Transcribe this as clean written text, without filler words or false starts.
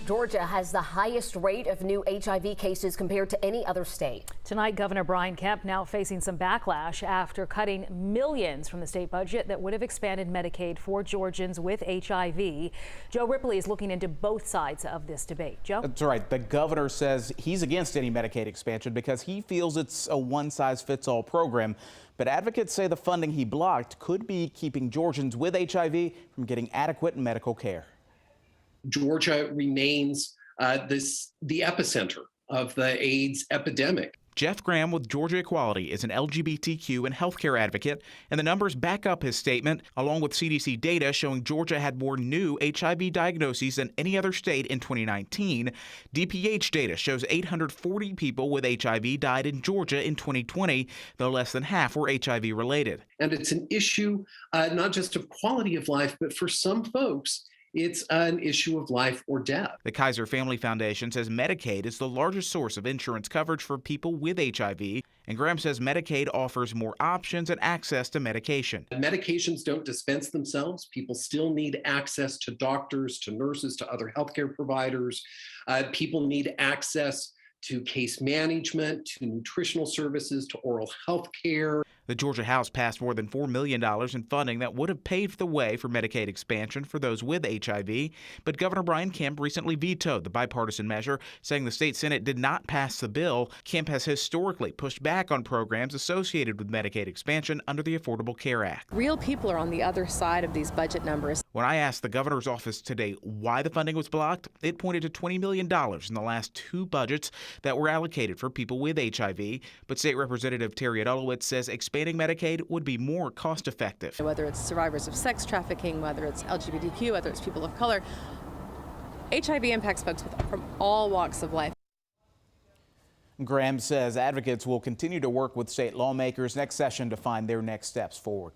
Georgia has the highest rate of new HIV cases compared to any other state. Tonight, Governor Kemp now facing some backlash after cutting millions from the state budget that would have expanded Medicaid for Georgians with HIV. Joe Ripley is looking into both sides of this debate. Joe? That's right. The governor says he's against any Medicaid expansion because he feels it's a one-size-fits-all program. But advocates say the funding he blocked could be keeping Georgians with HIV from getting adequate medical care. Georgia remains the epicenter of the AIDS epidemic. Jeff Graham with Georgia Equality is an LGBTQ and healthcare advocate, and the numbers back up his statement, along with CDC data showing Georgia had more new HIV diagnoses than any other state in 2019. DPH data shows 840 people with HIV died in Georgia in 2020, though less than half were HIV related. And it's an issue not just of quality of life, but for some folks, it's an issue of life or death. The Kaiser Family Foundation says Medicaid is the largest source of insurance coverage for people with HIV, and Graham says Medicaid offers more options and access to medication. Medications don't dispense themselves. People still need access to doctors, to nurses, to other healthcare providers. People need access to case management, to nutritional services, to oral health care. The Georgia House passed more than $4 million in funding that would have paved the way for Medicaid expansion for those with HIV. But Governor Kemp recently vetoed the bipartisan measure, saying the state Senate did not pass the bill. Kemp has historically pushed back on programs associated with Medicaid expansion under the Affordable Care Act. Real people are on the other side of these budget numbers. When I asked the governor's office today why the funding was blocked, it pointed to $20 million in the last two budgets that were allocated for people with HIV. But State Representative Terry Adulowitz says expanding Medicaid would be more cost effective. Whether it's survivors of sex trafficking, whether it's LGBTQ, whether it's people of color, HIV impacts folks from all walks of life. Graham says advocates will continue to work with state lawmakers next session to find their next steps forward.